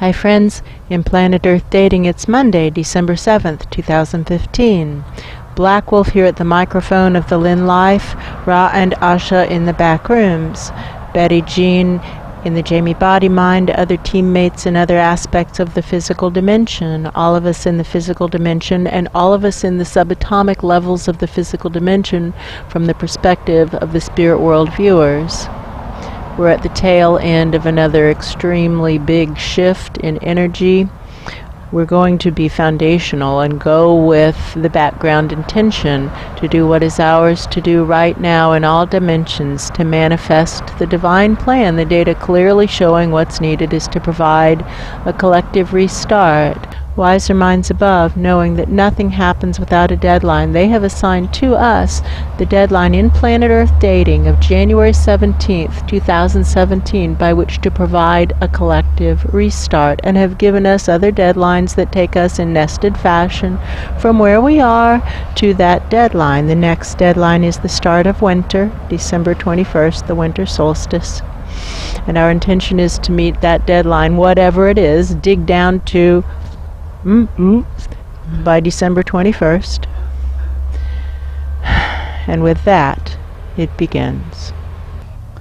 Hi friends, in Planet Earth Dating, it's Monday, December 7th, 2015. Black Wolf here at the microphone of the Lynn-Life, Ra and Asha in the back rooms, Betty Jean in the Lynn-Body-Mind, other teammates in other aspects of the physical dimension, all of us in the physical dimension, and all of us in the subatomic levels of the physical dimension from the perspective of the spirit world viewers. We're at the tail end of another extremely big shift in energy. We're going to be foundational and go with the background intention to do what is ours to do right now in all dimensions, to manifest the divine plan. The data clearly showing what's needed is to provide a collective restart. Wiser minds above, knowing that nothing happens without a deadline, they have assigned to us the deadline in Planet Earth Dating of January 17th, 2017, by which to provide a collective restart, and have given us other deadlines that take us in nested fashion from where we are to that deadline. The next deadline is the start of winter, December 21st, the winter solstice. And our intention is to meet that deadline, whatever it is, dig down to by December 21st. And with that, it begins.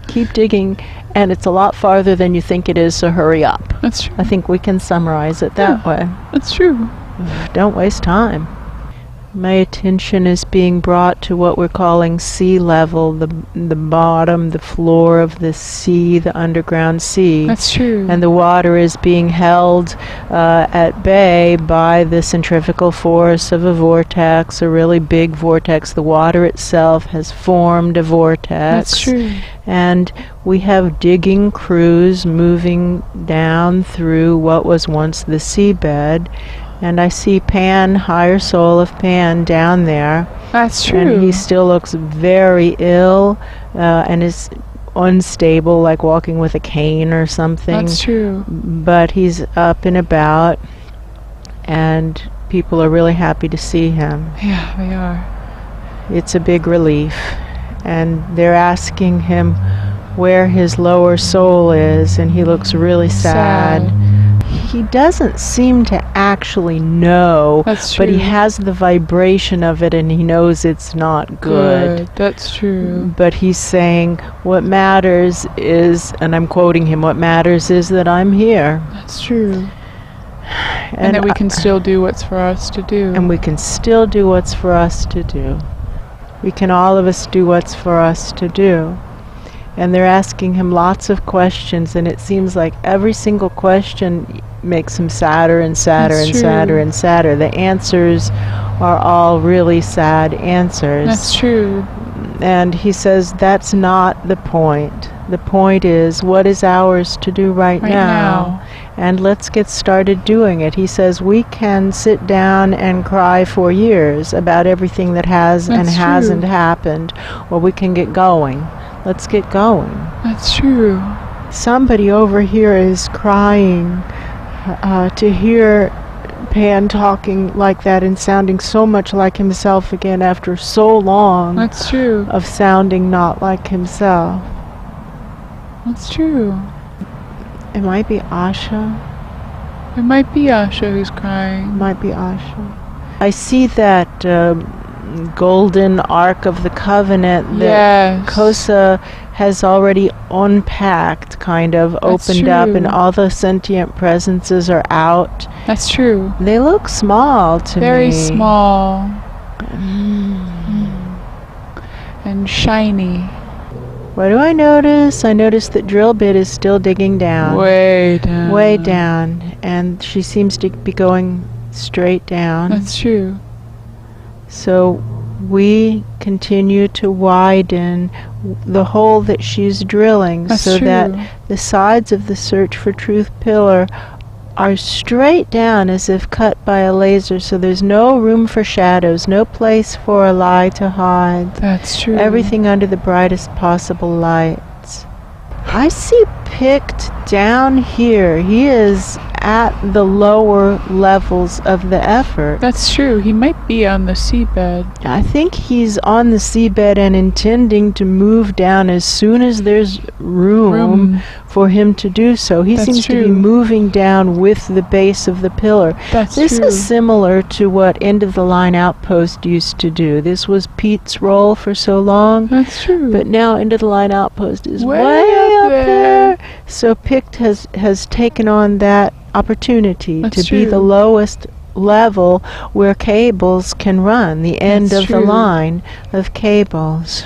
Keep digging, and it's a lot farther than you think it is, so hurry up. That's true. I think we can summarize it that way. That's true. Don't waste time. My attention is being brought to what we're calling sea level, the bottom, the floor of the sea, the underground sea. That's true. And the water is being held at bay by the centrifugal force of a vortex, a really big vortex. The water itself has formed a vortex. That's true. And we have digging crews moving down through what was once the seabed. And I see Pan, higher soul of Pan, down there. That's true. And he still looks very ill and is unstable, like walking with a cane or something. That's true. But he's up and about, and people are really happy to see him. Yeah, they are. It's a big relief. And they're asking him where his lower soul is, and he looks really sad. He doesn't seem to actually know, That's true. but he has the vibration of it, and he knows it's not good. That's true. But he's saying, what matters is, and I'm quoting him, what matters is that I'm here. That's true. And that we can still do what's for us to do. And we can still do what's for us to do. We can all of us do what's for us to do. And they're asking him lots of questions, and it seems like every single question makes him sadder and sadder That's and true. sadder and sadder. The answers are all really sad answers. That's true. And he says that's not the point. The point is what is ours to do right now. And let's get started doing it. He says we can sit down and cry for years about everything that has That's and true. hasn't happened, or we can get going. Let's get going. That's true. Somebody over here is crying to hear Pan talking like that and sounding so much like himself again after so long That's true. of sounding not like himself. That's true. It might be Asha. It might be Asha who's crying. It might be Asha. I see that golden ark of the covenant that Yes. Kosa has already unpacked, kind of That's opened up, true. and all the sentient presences are out. That's true. They look small to Very me. small. And shiny. What do I notice? I notice that Drill Bit is still digging down. Way down. Way down. And she seems to be going straight down. That's true. So we continue to widen the hole that she's drilling. That's so true. that the sides of the Search for Truth pillar are straight down as if cut by a laser, so there's no room for shadows, no place for a lie to hide. That's true. Everything under the brightest possible lights. I see picked down here. He is at the lower levels of the effort. That's true. He might be on the seabed. I think he's on the seabed and intending to move down as soon as there's room for him to do so. He seems to be moving down with the base of the pillar. This is similar to what End of the Line Outpost used to do. This was Pete's role for so long. That's true. But now End of the Line Outpost is way up there. So Pict has taken on that opportunity to be the lowest level where cables can run, the end of the line of cables.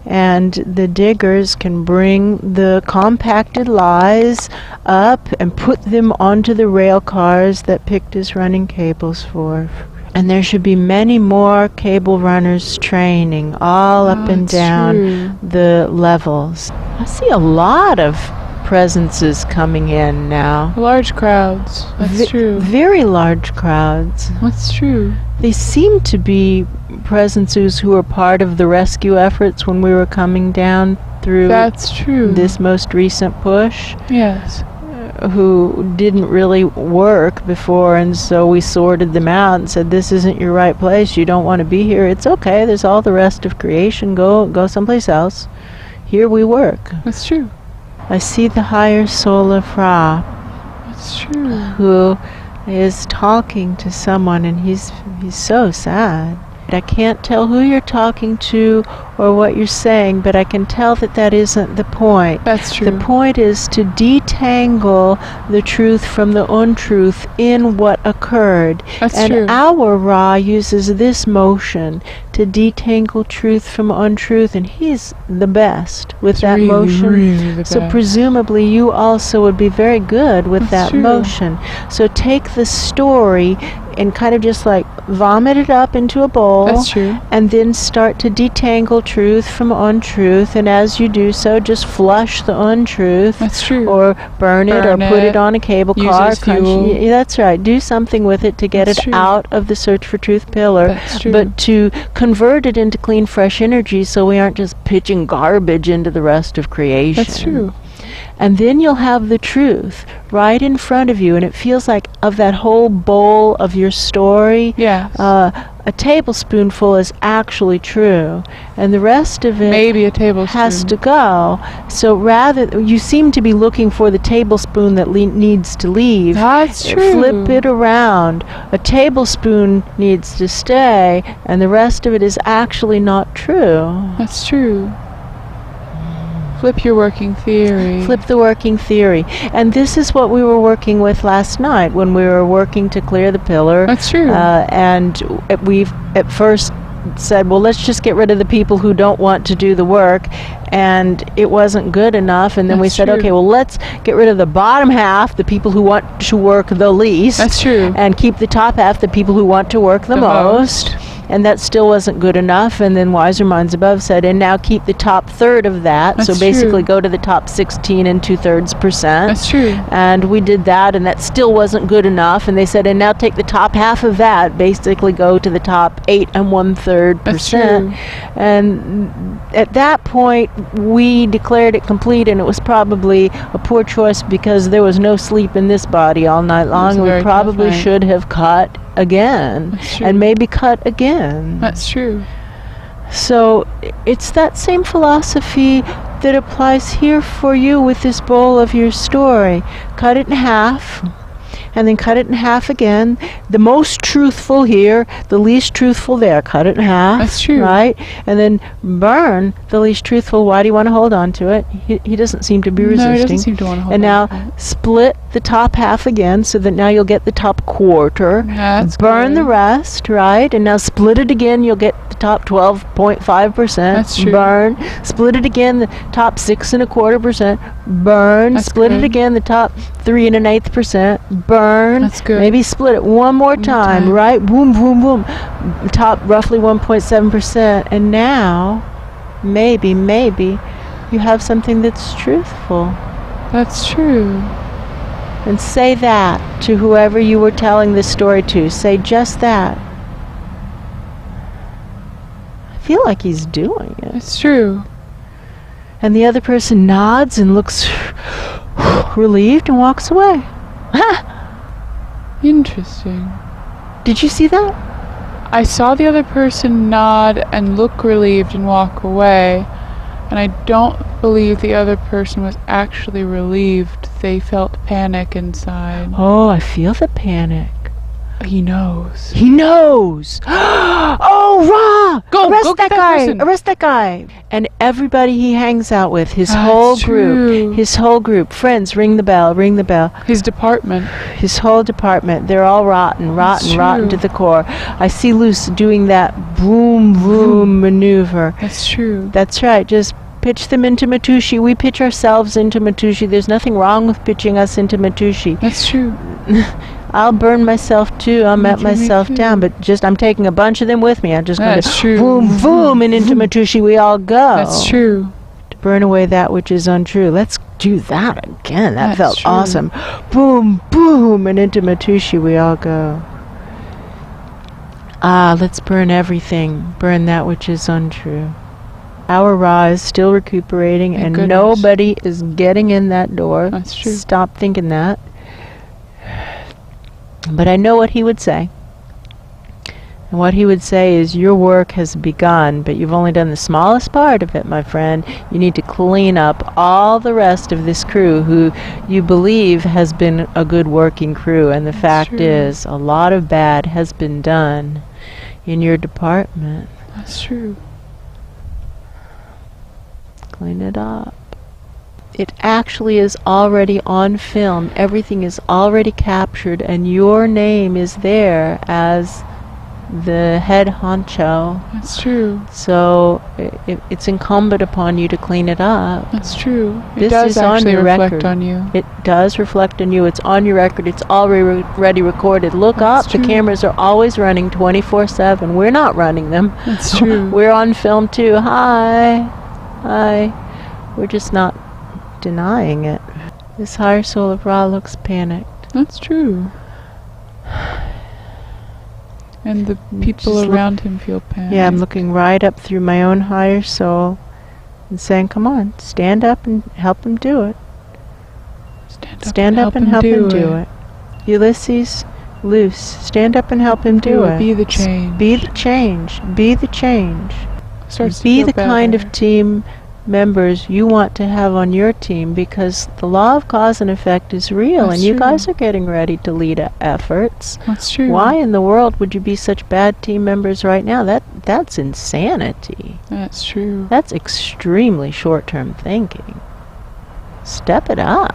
And the diggers can bring the compacted lies up and put them onto the rail cars that Pict is running cables for. And there should be many more cable runners training all up and down the levels. I see a lot of presences coming in now. Large crowds. That's true. Very large crowds. That's true. They seem to be presences who are part of the rescue efforts when we were coming down through this most recent push. Yes. Who didn't really work before, and so we sorted them out and said, this isn't your right place, you don't want to be here, it's okay, there's all the rest of creation, go someplace else. Here we work. That's true. I see the higher soul of Ra. That's true. Who is talking to someone, and he's so sad. I can't tell who you're talking to or what you're saying, but I can tell that that isn't the point. That's true. The point is to detangle the truth from the untruth in what occurred. That's true. And our Ra uses this motion to detangle truth from untruth, and he's the best with that motion. Really the so best. Presumably you also would be very good with that motion. So take the story and kind of just like vomit it up into a bowl. That's true. And then start to detangle truth from untruth, and as you do so, just flush the untruth. That's true. Or burn it, or put it on a cable car. That's right. Do something with it to get it out of the search for truth pillar. That's true. But to convert it into clean, fresh energy, so we aren't just pitching garbage into the rest of creation. That's true. And then you'll have the truth right in front of you, and it feels like of that whole bowl of your story, a tablespoonful is actually true, and the rest of it maybe a tablespoon has to go. So rather, you seem to be looking for the tablespoon that needs to leave. That's true. Flip it around. A tablespoon needs to stay, and the rest of it is actually not true. That's true. Flip your working theory. Flip the working theory. And this is what we were working with last night when we were working to clear the pillar. That's true. And we've at first said, well, let's just get rid of the people who don't want to do the work. And it wasn't good enough. And then we said, okay, well, let's get rid of the bottom half, the people who want to work the least. That's true. And keep the top half, the people who want to work the most. And that still wasn't good enough. And then Wiser Minds Above said, and now keep the top third of that. That's so basically go to the top 16 and 2/3%. That's true. And we did that, and that still wasn't good enough. And they said, and now take the top half of that, basically go to the top 8 1/3%. That's true. And at that point, we declared it complete, and it was probably a poor choice because there was no sleep in this body all night long. We probably should have cut again, and maybe cut again. That's true. So it's that same philosophy that applies here for you with this bowl of your story. Cut it in half, and then cut it in half again. The most truthful here, the least truthful there. Cut it in half. That's true. Right? And then burn the least truthful. Why do you want to hold on to it? He doesn't seem to be resisting. No, he doesn't seem to want to hold on. And now now split the top half again, so that now you'll get the top quarter. That's burn the rest, right? And now split it again, you'll get the top 12.5%. That's true. Burn. Split it again, the top 6 1/4%. Burn. That's split good. it again, the top 3 1/8%. Burn. That's good. Maybe split it one more time, right? Boom, boom, boom. Top roughly 1.7%. And now, maybe, you have something that's truthful. That's true. And say that to whoever you were telling this story to. Say just that. I feel like he's doing it. It's true. And the other person nods and looks relieved and walks away. Interesting. Did you see that? I saw the other person nod and look relieved and walk away, and I don't believe the other person was actually relieved. They felt panic inside. Oh, I feel the panic. He knows. He knows! Oh, Ra! Go Arrest get that that guy! person. Arrest that guy! And everybody he hangs out with, his That's whole true. group, friends, ring the bell. His department. His whole department, they're all rotten true. to the core. I see Luce doing that boom, boom maneuver. That's true. That's right, just pitch them into Matushi. We pitch ourselves into Matushi. There's nothing wrong with pitching us into Matushi. That's true. I'll burn myself too. I'll melt Me myself too. down, but just I'm taking a bunch of them with me. I'm just going That's to true. boom, boom, and into Matushi we all go. That's true. To burn away that which is untrue. Let's do that again. That That's felt true. awesome. Boom, boom, and into Matushi we all go. Let's burn everything. Burn that which is untrue. Our Ra is still recuperating, Thank and goodness. nobody is getting in that door. That's true. Stop thinking that. But I know what he would say. And what he would say is, your work has begun, but you've only done the smallest part of it, my friend. You need to clean up all the rest of this crew who you believe has been a good working crew. And the fact true. is, a lot of bad has been done in your department. That's true. Clean it up. It actually is already on film. Everything is already captured, and your name is there as the head honcho. That's true. So it's incumbent upon you to clean it up. That's true. It This does is on actually your reflect record. on you. It does reflect on you. It's on your record. It's already recorded. Look That's up. true. The cameras are always running 24/7. We're not running them. That's true. We're on film too. Hi. We're just not denying it. This higher soul of Ra looks panicked. That's true. And the Just people look- around him feel panic. Yeah, I'm looking right up through my own higher soul and saying, come on, stand up and help him do it. Stand up and help him do it. Ulysses, Luce, stand up and help him do it. Be the change. Be the change. Be the change. Starts to Be feel the kind better. of team members you want to have on your team, because the law of cause and effect is real. That's and you true. guys are getting ready to lead efforts. That's true. Why in the world would you be such bad team members right now? That's insanity. That's true. That's extremely short-term thinking. Step it up.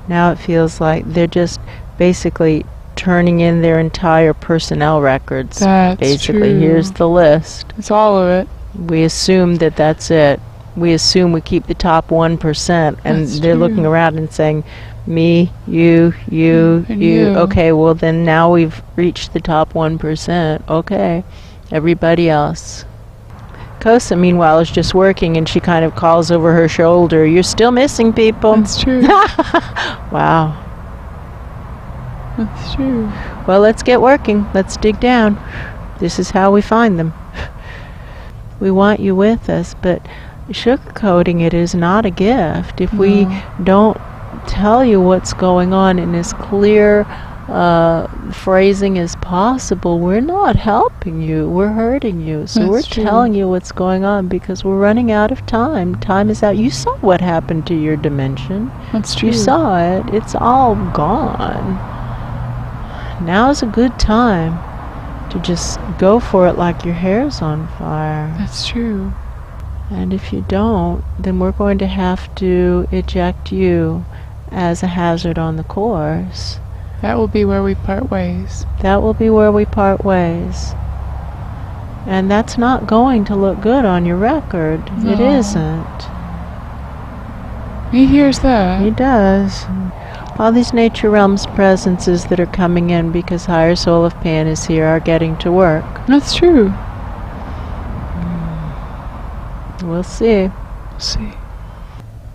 Now it feels like they're just basically turning in their entire personnel records. That's Basically, true. here's the list. It's all of it. We assume that that's it. We assume we keep the top 1%, and That's they're true. looking around and saying, me, you, And you. you. Okay, well then now we've reached the top 1%. Okay, everybody else. Kosa, meanwhile, is just working, and she kind of calls over her shoulder, you're still missing people. That's true. Wow. That's true. Well, let's get working. Let's dig down. This is how we find them. We want you with us, but sugarcoating it is not a gift. If we No. don't tell you what's going on in as clear phrasing as possible, we're not helping you. We're hurting you. So That's we're true. telling you what's going on because we're running out of time. Time is out. You saw what happened to your dimension. That's true. You saw it. It's all gone. Now's a good time to just go for it like your hair's on fire. That's true. And if you don't, then we're going to have to eject you as a hazard on the course. That will be where we part ways. That will be where we part ways. And that's not going to look good on your record. It No. isn't. He hears that. He does. All these nature realms presences that are coming in because Higher Soul of Pan is here are getting to work. That's true. We'll see. We'll see.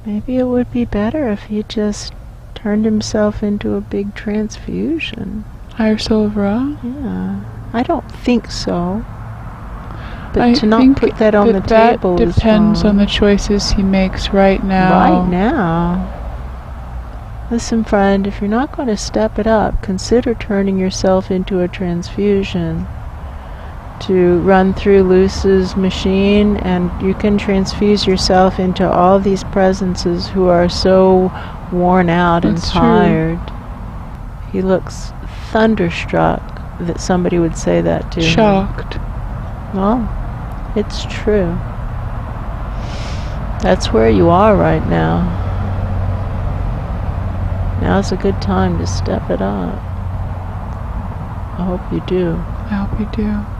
Maybe it would be better if he just turned himself into a big transfusion. Higher soul of Ra? Yeah. I don't think so. But to not think put that on the table that is depends wrong. on the choices he makes right now. Right now. Listen, friend, if you're not going to step it up, consider turning yourself into a transfusion to run through Luce's machine, and you can transfuse yourself into all these presences who are so worn out and That's tired. He looks thunderstruck that somebody would say that to him. Shocked. Well, it's true. That's where you are right now. Now's a good time to step it up. I hope you do. I hope you do.